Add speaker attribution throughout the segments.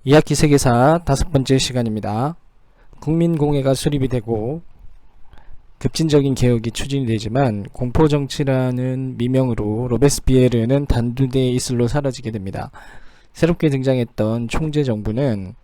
Speaker 1: 이학기 세계사 5번째 시간입니다. 국민공회가 수립이 되고 급진적인 개혁이 추진이 되지만 공포정치라는 미명으로 로베스피에르는 단두대의 이슬로 사라지게 됩니다. 새롭게 등장했던 총재정부는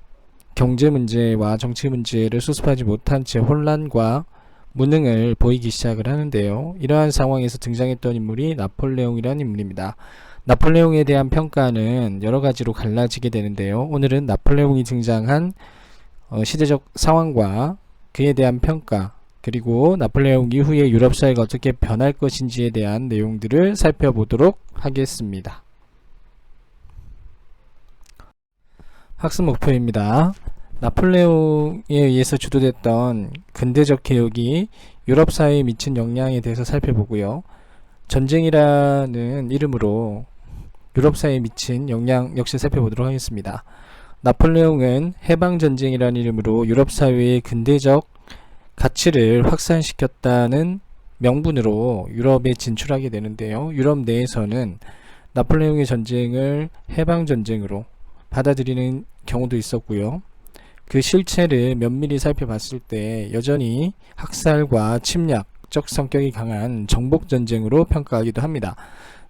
Speaker 1: 경제 문제와 정치 문제를 수습하지 못한 채 혼란과 무능을 보이기 시작을 하는데요. 이러한 상황에서 등장했던 인물이 나폴레옹이라는 인물입니다. 나폴레옹에 대한 평가는 여러 가지로 갈라지게 되는데요. 오늘은 나폴레옹이 등장한 시대적 상황과 그에 대한 평가, 그리고 나폴레옹 이후에 유럽 사회가 어떻게 변할 것인지에 대한 내용들을 살펴보도록 하겠습니다. 학습 목표입니다. 나폴레옹에 의해서 주도됐던 근대적 개혁이 유럽 사회에 미친 영향에 대해서 살펴보고요. 전쟁이라는 이름으로 유럽 사회에 미친 영향 역시 살펴보도록 하겠습니다. 나폴레옹은 해방전쟁이라는 이름으로 유럽 사회의 근대적 가치를 확산시켰다는 명분으로 유럽에 진출하게 되는데요. 유럽 내에서는 나폴레옹의 전쟁을 해방전쟁으로 받아들이는 경우도 있었고요. 그 실체를 면밀히 살펴봤을 때 여전히 학살과 침략적 성격이 강한 정복전쟁으로 평가하기도 합니다.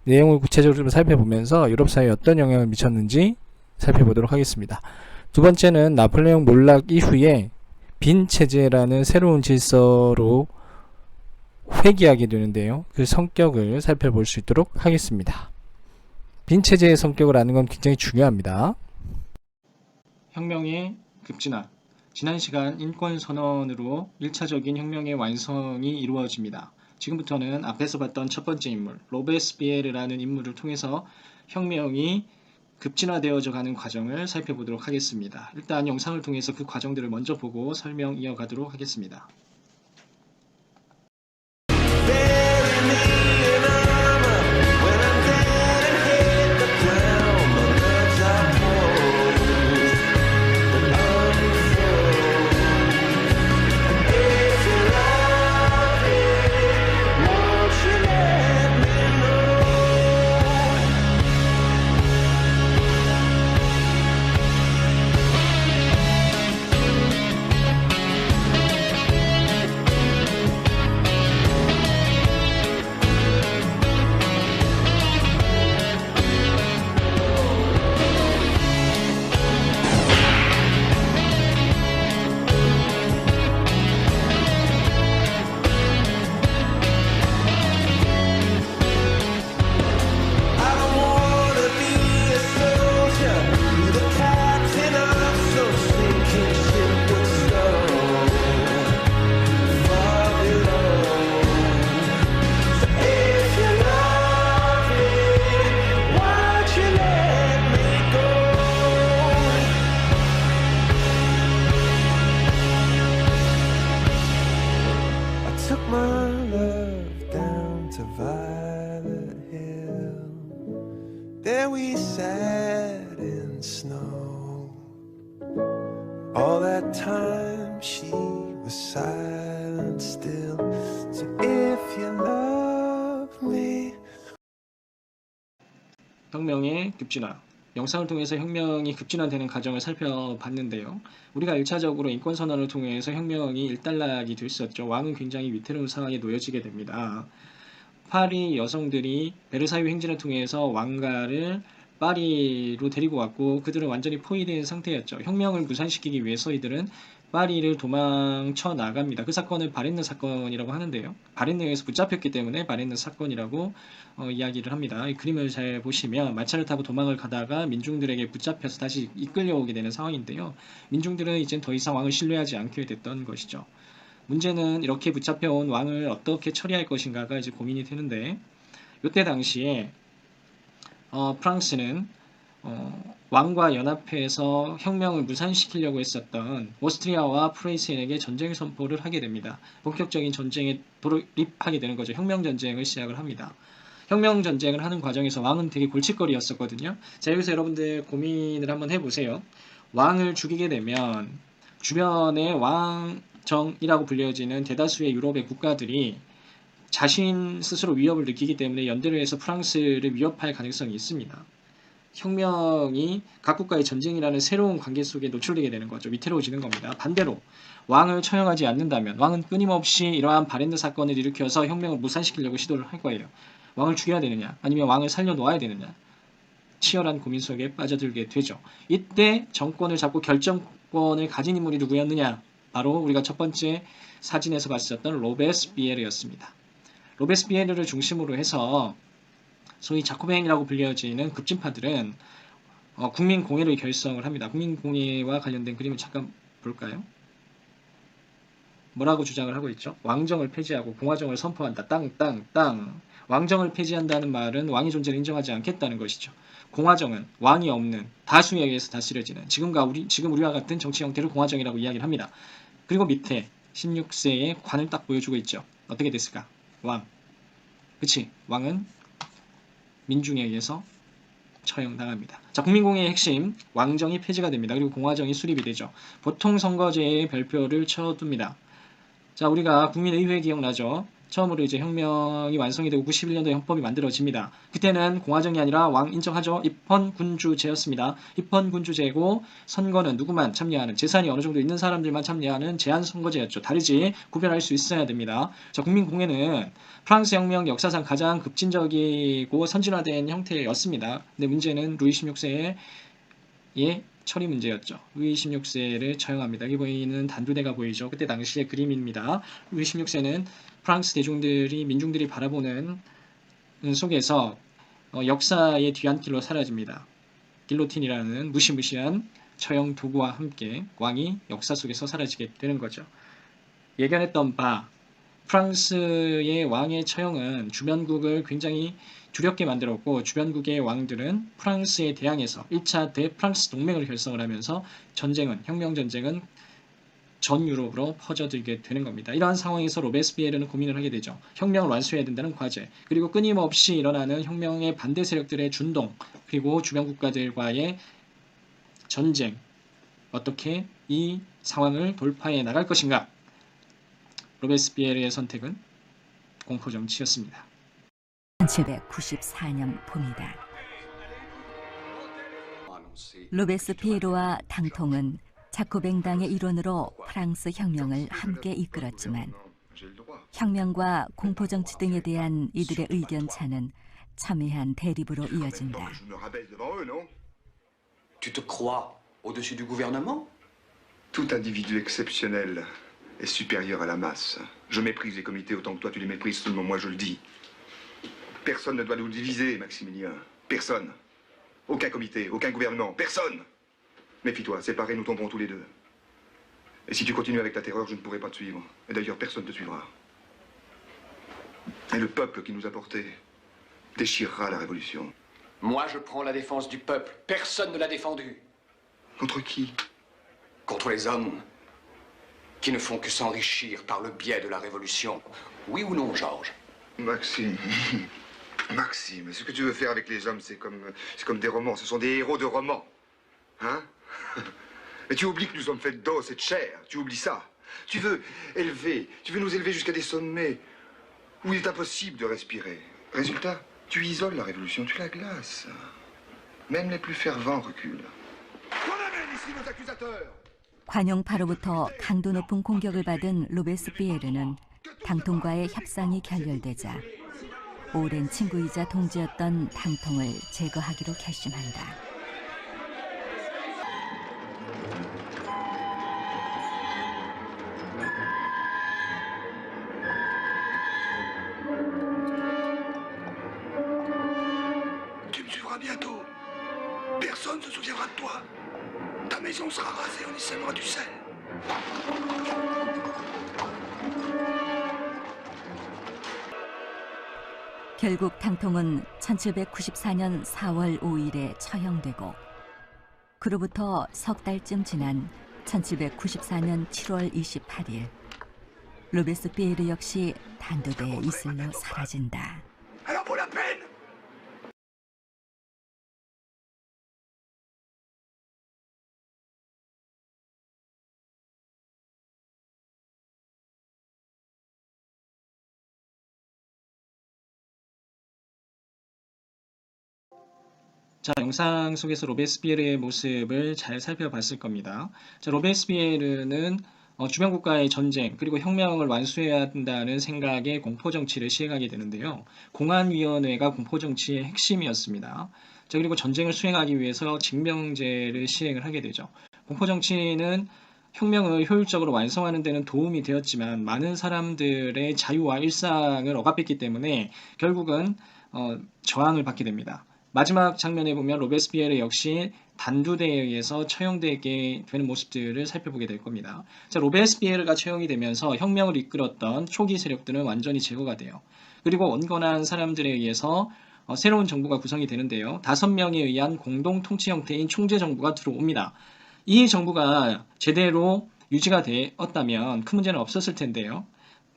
Speaker 1: 내용을 구체적으로 살펴보면서 유럽 사회에 어떤 영향을 미쳤는지 살펴보도록 하겠습니다. 두 번째는 나폴레옹 몰락 이후에 빈 체제라는 새로운 질서로 회귀하게 되는데요. 그 성격을 살펴볼 수 있도록 하겠습니다. 빈 체제의 성격을 아는 건 굉장히 중요합니다.
Speaker 2: 혁명의 급진화. 지난 시간 인권선언으로 1차적인 혁명의 완성이 이루어집니다. 지금부터는 앞에서 봤던 첫 번째 인물, 로베스피에르라는 인물을 통해서 혁명이 급진화되어져 가는 과정을 살펴보도록 하겠습니다. 일단 영상을 통해서 그 과정들을 먼저 보고 설명 이어가도록 하겠습니다.
Speaker 3: There we sat in snow. All that time she was silent still. So if you love me.
Speaker 2: 혁명의 급진화. 영상을 통해서 혁명이 급진화되는 과정을 살펴봤는데요. 우리가 1차적으로 인권선언을 통해서 혁명이 일단락이 됐었죠. 왕은 굉장히 위태로운 상황에 놓여지게 됩니다. 파리 여성들이 베르사유 행진을 통해서 왕가를 파리로 데리고 왔고 그들은 완전히 포위된 상태였죠. 혁명을 무산시키기 위해서 이들은 파리를 도망쳐 나갑니다. 그 사건을 바렌느 사건이라고 하는데요. 바렌느에서 붙잡혔기 때문에 바렌느 사건이라고 이야기를 합니다. 이 그림을 잘 보시면 마차를 타고 도망을 가다가 민중들에게 붙잡혀서 다시 이끌려오게 되는 상황인데요. 민중들은 이젠 더 이상 왕을 신뢰하지 않게 됐던 것이죠. 문제는 이렇게 붙잡혀온 왕을 어떻게 처리할 것인가가 이제 고민이 되는데, 이때 당시에 프랑스는 왕과 연합해서 혁명을 무산시키려고 했었던 오스트리아와 프로이센에게 전쟁 선포를 하게 됩니다. 본격적인 전쟁에 돌입하게 되는 거죠. 혁명전쟁을 시작을 합니다. 혁명전쟁을 하는 과정에서 왕은 되게 골칫거리였었거든요. 자, 여기서 여러분들 고민을 한번 해보세요. 왕을 죽이게 되면 주변의 왕정이라고 불려지는 대다수의 유럽의 국가들이 자신 스스로 위협을 느끼기 때문에 연대를 해서 프랑스를 위협할 가능성이 있습니다. 혁명이 각국과의 전쟁이라는 새로운 관계 속에 노출되게 되는 거죠. 위태로워지는 겁니다. 반대로 왕을 처형하지 않는다면 왕은 끊임없이 이러한 바렌드 사건을 일으켜서 혁명을 무산시키려고 시도를 할 거예요. 왕을 죽여야 되느냐 아니면 왕을 살려놓아야 되느냐 치열한 고민 속에 빠져들게 되죠. 이때 정권을 잡고 결정권을 가진 인물이 누구였느냐? 바로 우리가 첫 번째 사진에서 봤었던 로베스피에르였습니다. 로베스피에르를 중심으로 해서 소위 자코벤이라고 불려지는 급진파들은 국민공예를 결성을 합니다. 국민공예와 관련된 그림을 잠깐 볼까요? 뭐라고 주장을 하고 있죠? 왕정을 폐지하고 공화정을 선포한다. 땅. 왕정을 폐지한다는 말은 왕의 존재를 인정하지 않겠다는 것이죠. 공화정은 왕이 없는 다수에 의해서 다스려지는 지금 우리와 같은 정치 형태를 공화정이라고 이야기를 합니다. 그리고 밑에 16세의 관을 딱 보여주고 있죠. 어떻게 됐을까? 왕. 그치? 왕은 민중에 의해서 처형당합니다. 자, 국민공예의 핵심 왕정이 폐지가 됩니다. 그리고 공화정이 수립이 되죠. 보통선거제의 별표를 쳐둡니다. 자, 우리가 국민의회 기억나죠? 처음으로 이제 혁명이 완성이 되고 91년도에 헌법이 만들어집니다. 그때는 공화정이 아니라 왕 인정하죠? 입헌군주제였습니다. 입헌군주제고 선거는 누구만 참여하는 재산이 어느 정도 있는 사람들만 참여하는 제한선거제였죠. 다르지 구별할 수 있어야 됩니다. 자, 국민공예는 프랑스 혁명 역사상 가장 급진적이고 선진화된 형태였습니다. 근데 문제는 루이 16세의 처리 문제였죠. 루이 16세를 처형합니다. 여기 보이는 단두대가 보이죠. 그때 당시의 그림입니다. 루이 16세는 프랑스 민중들이 바라보는 속에서 역사의 뒤안길로 사라집니다. 길로틴이라는 무시무시한 처형 도구와 함께 왕이 역사 속에서 사라지게 되는 거죠. 예견했던 바 프랑스의 왕의 처형은 주변국을 굉장히 두렵게 만들었고 주변국의 왕들은 프랑스에 대항해서 1차 대프랑스 동맹을 결성을 하면서 혁명전쟁은 전 유럽으로 퍼져들게 되는 겁니다. 이러한 상황에서 로베스피에르는 고민을 하게 되죠. 혁명을 완수해야 된다는 과제, 그리고 끊임없이 일어나는 혁명의 반대 세력들의 준동, 그리고 주변 국가들과의 전쟁, 어떻게 이 상황을 돌파해 나갈 것인가? 로베스피에르의 선택은 공포정치였습니다.
Speaker 4: 1794년 봄이다. 로베스피에르와 당통은 자코뱅당의 일원으로 프랑스 혁명을 함께 이끌었지만 혁명과 공포정치 등에 대한 이들의 의견 차는 첨예한 대립으로 이어진다.
Speaker 5: Tu te crois au-dessus du gouvernement?
Speaker 6: Tout individu exceptionnel est supérieur à la masse. Je méprise les comités autant que toi tu les méprises, seulement moi je le dis. Personne ne doit nous diviser, Maximilien. Personne. Aucun comité, aucun gouvernement, personne. Méfie-toi, séparés, nous tomberons tous les deux. Et si tu continues avec ta terreur, je ne pourrai pas te suivre. Et d'ailleurs, personne ne te suivra. Et le peuple qui nous a portés déchirera la révolution.
Speaker 5: Moi, je prends la défense du peuple. Personne ne l'a défendu.
Speaker 6: Contre qui?
Speaker 5: Contre les hommes qui ne font que s'enrichir par le biais de la révolution. Oui ou non, Georges?
Speaker 6: Maxime. Maxime, ce que tu veux faire avec les hommes, c'est comme des romans. Ce sont des héros de romans. Hein? Mais tu oublies que nous sommes faits d'os et de chair. Tu oublies ça. Tu veux nous élever jusqu'à des sommets où il est impossible de respirer. Résultat, tu isoles la révolution, tu la glaces. Même les plus fervents reculent. Qu'on amène ici nos accusateurs!
Speaker 4: 관용파로부터 강도 높은 공격을 받은 로베스피에르는 당통과의 협상이 결렬되자 오랜 친구이자 동지였던 당통을 제거하기로 결심한다.
Speaker 6: Tu me suivras bientôt. Personne ne se souviendra de toi. Ta maison sera rasée, on y sèmera du sel.
Speaker 4: 결국 당통은 1794년 4월 5일에 처형되고 그로부터 석 달쯤 지난 1794년 7월 28일 로베스피에르 역시 단두대의 이슬로 사라진다.
Speaker 6: Alors pour la peine!
Speaker 2: 자, 영상 속에서 로베스피에르의 모습을 잘 살펴봤을 겁니다. 자, 로베스피에르는 주변 국가의 전쟁 그리고 혁명을 완수해야 한다는 생각에 공포정치를 시행하게 되는데요. 공안위원회가 공포정치의 핵심이었습니다. 자, 그리고 전쟁을 수행하기 위해서 징병제를 시행을 하게 되죠. 공포정치는 혁명을 효율적으로 완성하는 데는 도움이 되었지만 많은 사람들의 자유와 일상을 억압했기 때문에 결국은 저항을 받게 됩니다. 마지막 장면에 보면 로베스피에르 역시 단두대에 의해서 처형되게 되는 모습들을 살펴보게 될 겁니다. 자, 로베스피에르가 처형이 되면서 혁명을 이끌었던 초기 세력들은 완전히 제거가 돼요. 그리고 온건한 사람들에 의해서 새로운 정부가 구성이 되는데요. 5명에 의한 공동 통치 형태인 총재 정부가 들어옵니다. 이 정부가 제대로 유지가 되었다면 큰 문제는 없었을 텐데요.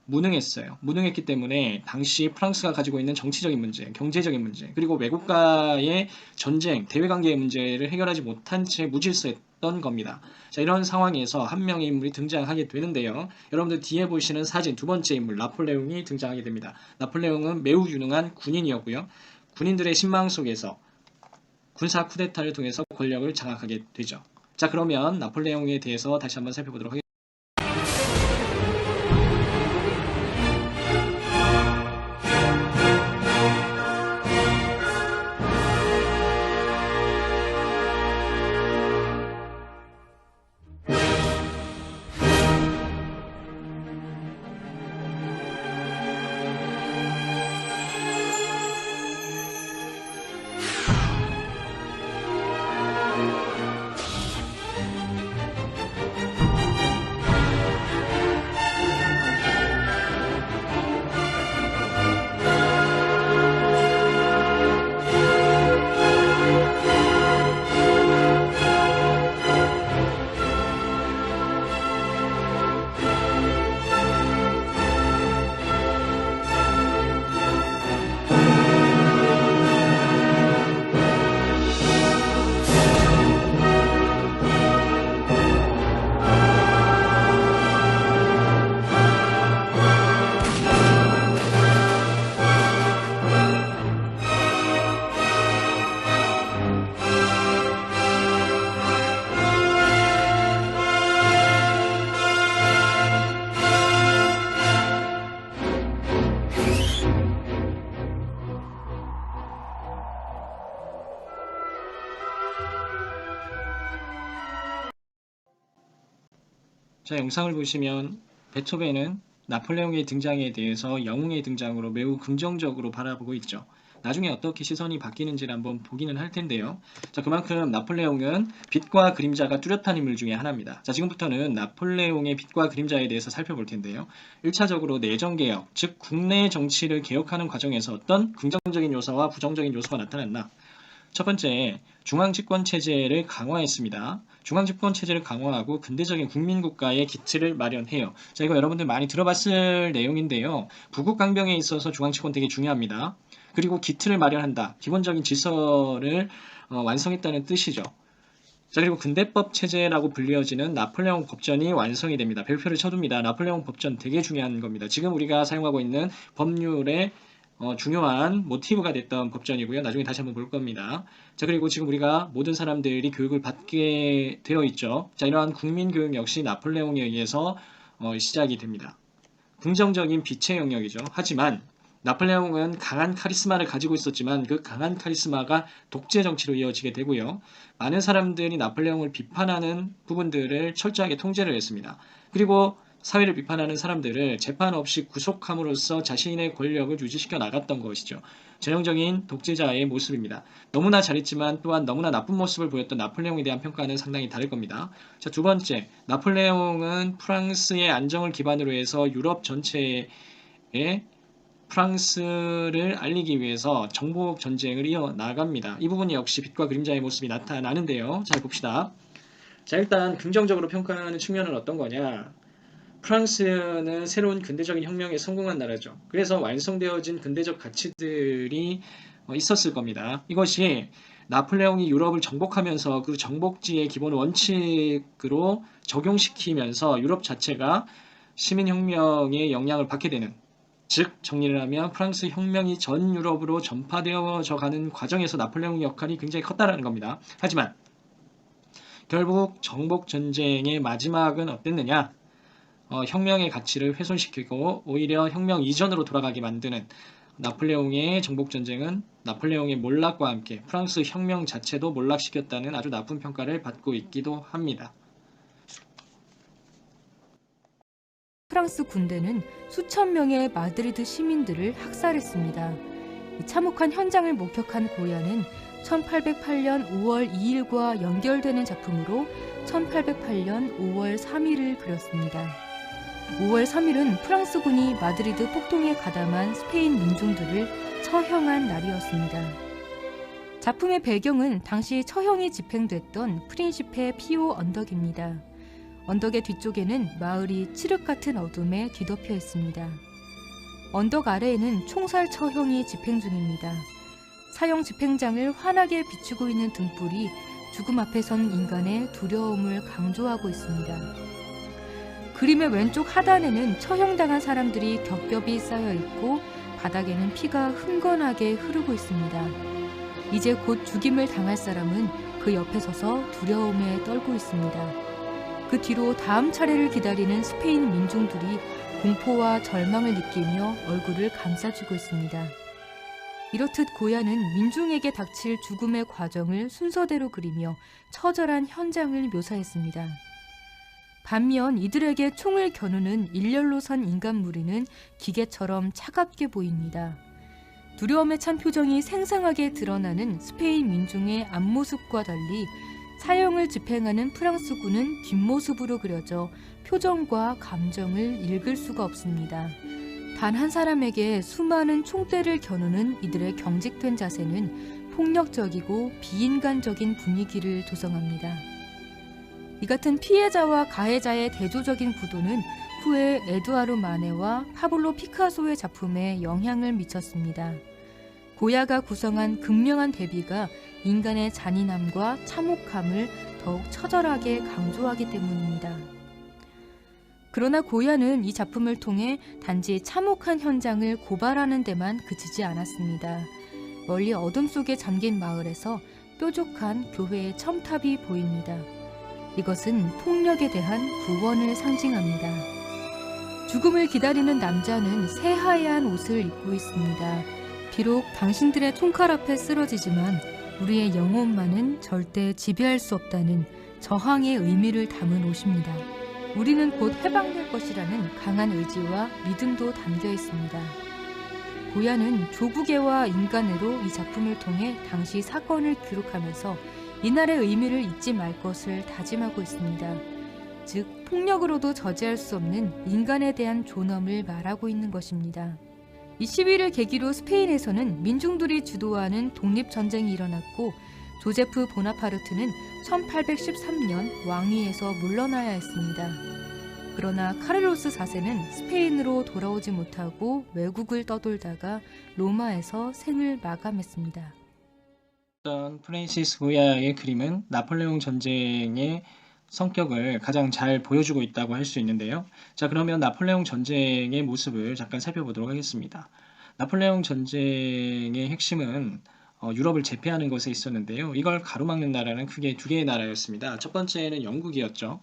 Speaker 2: 무능했어요. 무능했기 때문에 당시 프랑스가 가지고 있는 정치적인 문제, 경제적인 문제, 그리고 외국과의 전쟁, 대외관계의 문제를 해결하지 못한 채 무질서했던 겁니다. 자, 이런 상황에서 한 명의 인물이 등장하게 되는데요. 여러분들 뒤에 보시는 사진 두 번째 인물 나폴레옹이 등장하게 됩니다. 나폴레옹은 매우 유능한 군인이었고요. 군인들의 신망 속에서 군사 쿠데타를 통해서 권력을 장악하게 되죠. 자, 그러면 나폴레옹에 대해서 다시 한번 살펴보도록 하겠습니다. 자, 영상을 보시면 베토벤은 나폴레옹의 등장에 대해서 영웅의 등장으로 매우 긍정적으로 바라보고 있죠. 나중에 어떻게 시선이 바뀌는지를 한번 보기는 할 텐데요. 자, 그만큼 나폴레옹은 빛과 그림자가 뚜렷한 인물 중에 하나입니다. 자, 지금부터는 나폴레옹의 빛과 그림자에 대해서 살펴볼 텐데요. 1차적으로 내정개혁, 즉 국내 정치를 개혁하는 과정에서 어떤 긍정적인 요소와 부정적인 요소가 나타났나? 첫 번째, 중앙집권체제를 강화했습니다. 중앙집권체제를 강화하고 근대적인 국민국가의 기틀을 마련해요. 자, 이거 여러분들 많이 들어봤을 내용인데요. 부국강병에 있어서 중앙집권 되게 중요합니다. 그리고 기틀을 마련한다. 기본적인 질서를 완성했다는 뜻이죠. 자, 그리고 근대법 체제라고 불려지는 나폴레옹 법전이 완성이 됩니다. 별표를 쳐둡니다. 나폴레옹 법전 되게 중요한 겁니다. 지금 우리가 사용하고 있는 법률의 중요한 모티브가 됐던 법전이고요. 나중에 다시 한번 볼 겁니다. 자, 그리고 지금 우리가 모든 사람들이 교육을 받게 되어 있죠. 자, 이러한 국민교육 역시 나폴레옹에 의해서 시작이 됩니다. 긍정적인 빛의 영역이죠. 하지만 나폴레옹은 강한 카리스마를 가지고 있었지만 그 강한 카리스마가 독재 정치로 이어지게 되고요. 많은 사람들이 나폴레옹을 비판하는 부분들을 철저하게 통제를 했습니다. 그리고 사회를 비판하는 사람들을 재판 없이 구속함으로써 자신의 권력을 유지시켜 나갔던 것이죠. 전형적인 독재자의 모습입니다. 너무나 잘했지만 또한 너무나 나쁜 모습을 보였던 나폴레옹에 대한 평가는 상당히 다를 겁니다. 자, 두 번째, 나폴레옹은 프랑스의 안정을 기반으로 해서 유럽 전체에 프랑스를 알리기 위해서 정복 전쟁을 이어나갑니다. 이 부분이 역시 빛과 그림자의 모습이 나타나는데요. 잘 봅시다. 자, 일단 긍정적으로 평가하는 측면은 어떤 거냐? 프랑스는 새로운 근대적인 혁명에 성공한 나라죠. 그래서 완성되어진 근대적 가치들이 있었을 겁니다. 이것이 나폴레옹이 유럽을 정복하면서 그 정복지의 기본 원칙으로 적용시키면서 유럽 자체가 시민혁명의 영향을 받게 되는 즉 정리를 하면 프랑스 혁명이 전 유럽으로 전파되어져 가는 과정에서 나폴레옹 역할이 굉장히 컸다라는 겁니다. 하지만 결국 정복 전쟁의 마지막은 어땠느냐? 혁명의 가치를 훼손시키고 오히려 혁명 이전으로 돌아가게 만드는 나폴레옹의 정복 전쟁은 나폴레옹의 몰락과 함께 프랑스 혁명 자체도 몰락시켰다는 아주 나쁜 평가를 받고 있기도 합니다.
Speaker 7: 프랑스 군대는 수천 명의 마드리드 시민들을 학살했습니다. 이 참혹한 현장을 목격한 고야는 1808년 5월 2일과 연결되는 작품으로 1808년 5월 3일을 그렸습니다. 5월 3일은 프랑스군이 마드리드 폭동에 가담한 스페인 민중들을 처형한 날이었습니다. 작품의 배경은 당시 처형이 집행됐던 프린시페 피오 언덕입니다. 언덕의 뒤쪽에는 마을이 칠흑 같은 어둠에 뒤덮여 있습니다. 언덕 아래에는 총살 처형이 집행 중입니다. 사형 집행장을 환하게 비추고 있는 등불이 죽음 앞에 선 인간의 두려움을 강조하고 있습니다. 그림의 왼쪽 하단에는 처형당한 사람들이 겹겹이 쌓여 있고 바닥에는 피가 흥건하게 흐르고 있습니다. 이제 곧 죽임을 당할 사람은 그 옆에 서서 두려움에 떨고 있습니다. 그 뒤로 다음 차례를 기다리는 스페인 민중들이 공포와 절망을 느끼며 얼굴을 감싸주고 있습니다. 이렇듯 고야는 민중에게 닥칠 죽음의 과정을 순서대로 그리며 처절한 현장을 묘사했습니다. 반면 이들에게 총을 겨누는 일렬로 선 인간 무리는 기계처럼 차갑게 보입니다. 두려움에 찬 표정이 생생하게 드러나는 스페인 민중의 앞모습과 달리 사형을 집행하는 프랑스군은 뒷모습으로 그려져 표정과 감정을 읽을 수가 없습니다. 단 한 사람에게 수많은 총대를 겨누는 이들의 경직된 자세는 폭력적이고 비인간적인 분위기를 조성합니다. 이 같은 피해자와 가해자의 대조적인 구도는 후에 에두아르 마네와 파블로 피카소의 작품에 영향을 미쳤습니다. 고야가 구성한 극명한 대비가 인간의 잔인함과 참혹함을 더욱 처절하게 강조하기 때문입니다. 그러나 고야는 이 작품을 통해 단지 참혹한 현장을 고발하는 데만 그치지 않았습니다. 멀리 어둠 속에 잠긴 마을에서 뾰족한 교회의 첨탑이 보입니다. 이것은 폭력에 대한 구원을 상징합니다. 죽음을 기다리는 남자는 새하얀 옷을 입고 있습니다. 비록 당신들의 총칼 앞에 쓰러지지만 우리의 영혼만은 절대 지배할 수 없다는 저항의 의미를 담은 옷입니다. 우리는 곧 해방될 것이라는 강한 의지와 믿음도 담겨 있습니다. 고야는 조부계와 인간으로 이 작품을 통해 당시 사건을 기록하면서 이날의 의미를 잊지 말 것을 다짐하고 있습니다. 즉, 폭력으로도 저지할 수 없는 인간에 대한 존엄을 말하고 있는 것입니다. 이 시위를 계기로 스페인에서는 민중들이 주도하는 독립전쟁이 일어났고 조제프 보나파르트는 1813년 왕위에서 물러나야 했습니다. 그러나 카를로스 4세는 스페인으로 돌아오지 못하고 외국을 떠돌다가 로마에서 생을 마감했습니다.
Speaker 2: 프란시스 고야의 그림은 나폴레옹 전쟁의 성격을 가장 잘 보여주고 있다고 할 수 있는데요. 자, 그러면 나폴레옹 전쟁의 모습을 잠깐 살펴보도록 하겠습니다. 나폴레옹 전쟁의 핵심은 유럽을 제패하는 것에 있었는데요. 이걸 가로막는 나라는 크게 두 개의 나라였습니다. 첫 번째는 영국이었죠.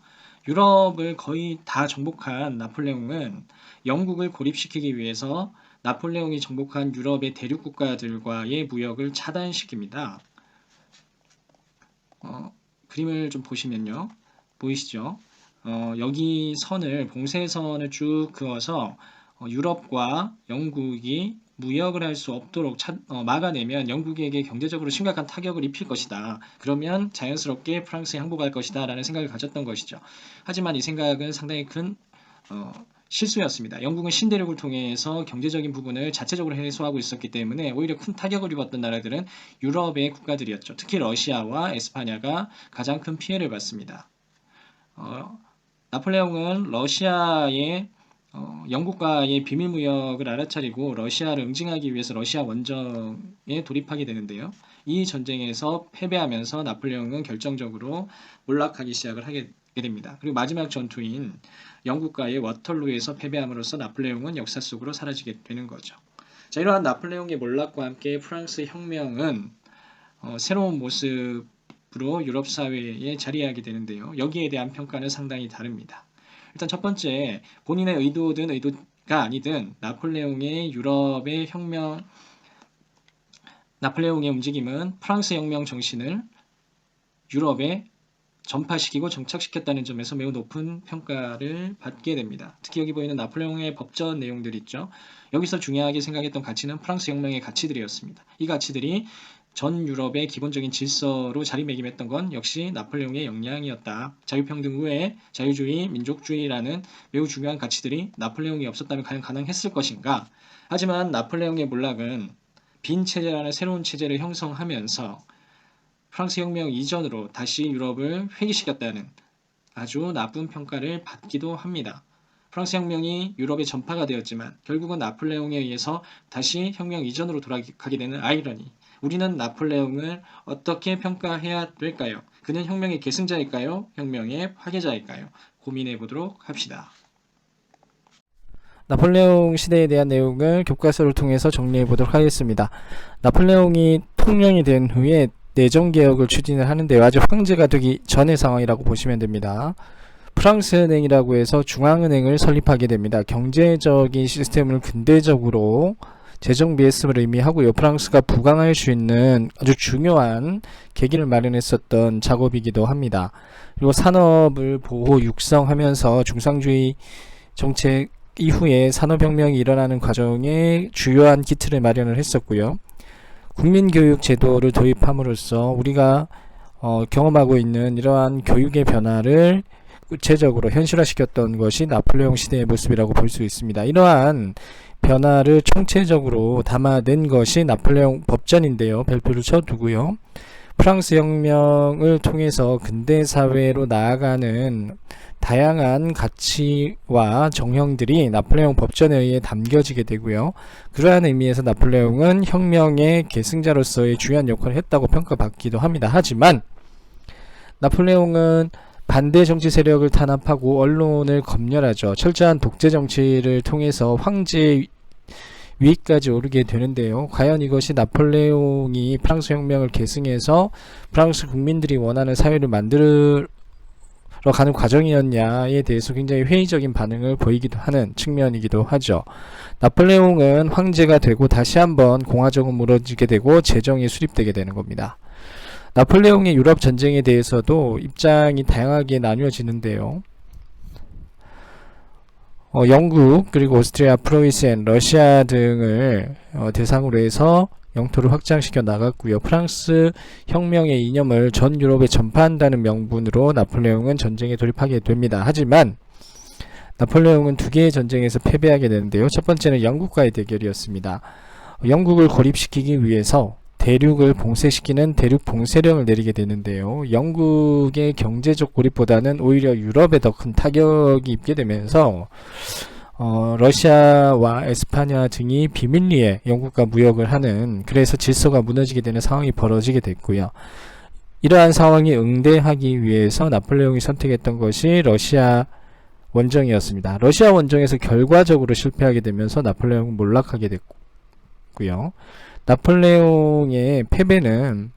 Speaker 2: 유럽을 거의 다 정복한 나폴레옹은 영국을 고립시키기 위해서 나폴레옹이 정복한 유럽의 대륙 국가들과의 무역을 차단시킵니다. 그림을 좀 보시면요. 보이시죠? 여기 선을, 봉쇄선을 쭉 그어서 유럽과 영국이 무역을 할 수 없도록 막아내면 영국에게 경제적으로 심각한 타격을 입힐 것이다. 그러면 자연스럽게 프랑스에 항복할 것이다 라는 생각을 가졌던 것이죠. 하지만 이 생각은 상당히 큰 실수였습니다. 영국은 신대륙을 통해서 경제적인 부분을 자체적으로 해소하고 있었기 때문에 오히려 큰 타격을 입었던 나라들은 유럽의 국가들이었죠. 특히 러시아와 에스파냐가 가장 큰 피해를 봤습니다. 나폴레옹은 러시아의 영국과의 비밀무역을 알아차리고 러시아를 응징하기 위해서 러시아 원정에 돌입하게 되는데요. 이 전쟁에서 패배하면서 나폴레옹은 결정적으로 몰락하기 시작을 하게 됩니다. 그리고 마지막 전투인 영국과의 워털루에서 패배함으로써 나폴레옹은 역사 속으로 사라지게 되는 거죠. 자, 이러한 나폴레옹의 몰락과 함께 프랑스 혁명은 새로운 모습으로 유럽 사회에 자리하게 되는데요. 여기에 대한 평가는 상당히 다릅니다. 일단 첫 번째, 본인의 의도든 의도가 아니든 나폴레옹의 움직임은 프랑스 혁명 정신을 유럽에 전파시키고 정착시켰다는 점에서 매우 높은 평가를 받게 됩니다. 특히 여기 보이는 나폴레옹의 법전 내용들 있죠. 여기서 중요하게 생각했던 가치는 프랑스 혁명의 가치들이었습니다. 이 가치들이 전 유럽의 기본적인 질서로 자리매김했던 건 역시 나폴레옹의 역량이었다. 자유평등 후에 자유주의, 민족주의라는 매우 중요한 가치들이 나폴레옹이 없었다면 과연 가능했을 것인가? 하지만 나폴레옹의 몰락은 빈 체제라는 새로운 체제를 형성하면서 프랑스 혁명 이전으로 다시 유럽을 회귀시켰다는 아주 나쁜 평가를 받기도 합니다. 프랑스 혁명이 유럽에 전파가 되었지만 결국은 나폴레옹에 의해서 다시 혁명 이전으로 돌아가게 되는 아이러니. 우리는 나폴레옹을 어떻게 평가해야 될까요? 그는 혁명의 계승자일까요? 혁명의 파괴자일까요? 고민해 보도록 합시다.
Speaker 1: 나폴레옹 시대에 대한 내용을 교과서를 통해서 정리해 보도록 하겠습니다. 나폴레옹이 통령이 된 후에 내정개혁을 추진을 하는데요. 아직 황제가 되기 전의 상황이라고 보시면 됩니다. 프랑스은행이라고 해서 중앙은행을 설립하게 됩니다. 경제적인 시스템을 근대적으로 재정 비했음을 의미하고요. 프랑스가 부강할 수 있는 아주 중요한 계기를 마련했었던 작업이기도 합니다. 그리고 산업을 보호 육성하면서 중상주의 정책 이후에 산업혁명이 일어나는 과정에 주요한 기틀을 마련을 했었고요. 국민교육 제도를 도입함으로써 우리가 경험하고 있는 이러한 교육의 변화를 구체적으로 현실화시켰던 것이 나폴레옹 시대의 모습이라고 볼 수 있습니다. 이러한 변화를 총체적으로 담아낸 것이 나폴레옹 법전인데요. 별표를 쳐두고요. 프랑스 혁명을 통해서 근대사회로 나아가는 다양한 가치와 정형들이 나폴레옹 법전에 의해 담겨지게 되고요. 그러한 의미에서 나폴레옹은 혁명의 계승자로서의 중요한 역할을 했다고 평가받기도 합니다. 하지만 나폴레옹은 반대 정치 세력을 탄압하고 언론을 검열하죠. 철저한 독재 정치를 통해서 황제 위까지 오르게 되는데요. 과연 이것이 나폴레옹이 프랑스 혁명을 계승해서 프랑스 국민들이 원하는 사회를 만들어 가는 과정이었냐에 대해서 굉장히 회의적인 반응을 보이기도 하는 측면이기도 하죠. 나폴레옹은 황제가 되고 다시 한번 공화정은 무너지게 되고 재정이 수립되게 되는 겁니다. 나폴레옹의 유럽 전쟁에 대해서도 입장이 다양하게 나뉘어지는데요. 영국 그리고 오스트리아, 프로이센, 러시아 등을 대상으로 해서 영토를 확장시켜 나갔고요. 프랑스 혁명의 이념을 전 유럽에 전파한다는 명분으로 나폴레옹은 전쟁에 돌입하게 됩니다. 하지만 나폴레옹은 두 개의 전쟁에서 패배하게 되는데요. 첫 번째는 영국과의 대결이었습니다. 영국을 고립시키기 위해서 대륙을 봉쇄시키는 대륙 봉쇄령을 내리게 되는데요. 영국의 경제적 고립보다는 오히려 유럽에 더 큰 타격이 입게 되면서 러시아와 에스파냐 등이 비밀리에 영국과 무역을 하는, 그래서 질서가 무너지게 되는 상황이 벌어지게 됐고요. 이러한 상황에 응대하기 위해서 나폴레옹이 선택했던 것이 러시아 원정이었습니다. 러시아 원정에서 결과적으로 실패하게 되면서 나폴레옹은 몰락하게 됐고요. 나폴레옹의 패배는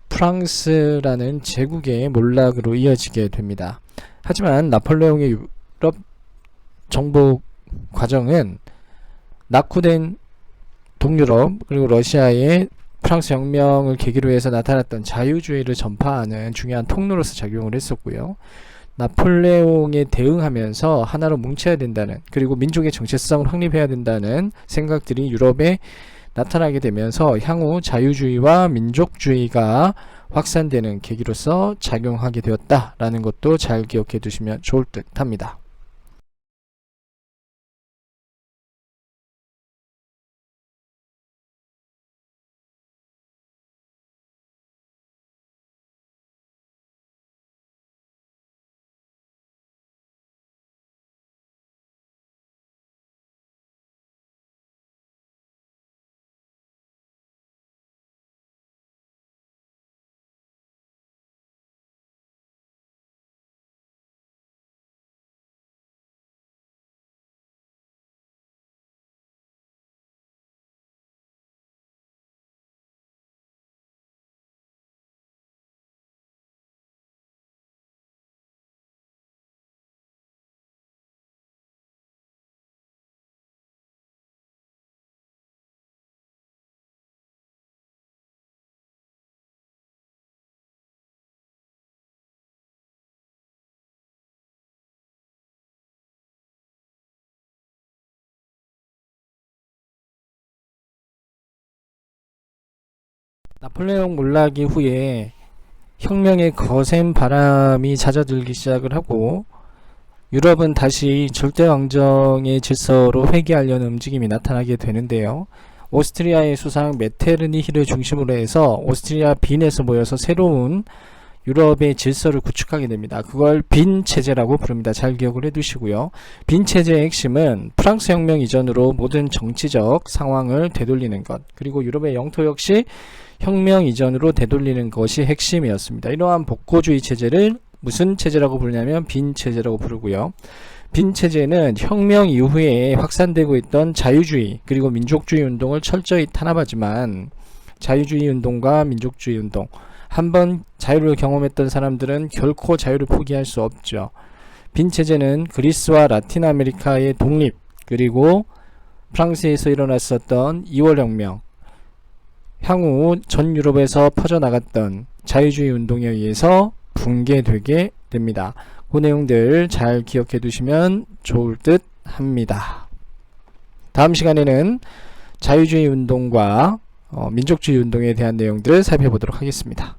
Speaker 1: 프랑스라는 제국의 몰락으로 이어지게 됩니다. 하지만 나폴레옹의 유럽 정복 과정은 낙후된 동유럽 그리고 러시아의 프랑스 혁명을 계기로 해서 나타났던 자유주의를 전파하는 중요한 통로로서 작용을 했었고요. 나폴레옹에 대응하면서 하나로 뭉쳐야 된다는, 그리고 민족의 정체성을 확립해야 된다는 생각들이 유럽에 나타나게 되면서 향후 자유주의와 민족주의가 확산되는 계기로서 작용하게 되었다라는 것도 잘 기억해 두시면 좋을 듯 합니다. 나폴레옹 몰락 이후에 혁명의 거센 바람이 잦아들기 시작을 하고 유럽은 다시 절대왕정의 질서로 회귀하려는 움직임이 나타나게 되는데요. 오스트리아의 수상 메테르니히를 중심으로 해서 오스트리아 빈에서 모여서 새로운 유럽의 질서를 구축하게 됩니다. 그걸 빈 체제라고 부릅니다. 잘 기억을 해두시고요. 빈 체제의 핵심은 프랑스 혁명 이전으로 모든 정치적 상황을 되돌리는 것, 그리고 유럽의 영토 역시 혁명 이전으로 되돌리는 것이 핵심이었습니다. 이러한 복고주의 체제를 무슨 체제라고 부르냐면 빈 체제라고 부르고요. 빈 체제는 혁명 이후에 확산되고 있던 자유주의 그리고 민족주의 운동을 철저히 탄압하지만 자유주의 운동과 민족주의 운동, 한번 자유를 경험했던 사람들은 결코 자유를 포기할 수 없죠. 빈 체제는 그리스와 라틴 아메리카의 독립, 그리고 프랑스에서 일어났었던 2월 혁명, 향후 전 유럽에서 퍼져나갔던 자유주의 운동에 의해서 붕괴되게 됩니다. 그 내용들 잘 기억해 두시면 좋을 듯 합니다. 다음 시간에는 자유주의 운동과 민족주의 운동에 대한 내용들을 살펴보도록 하겠습니다.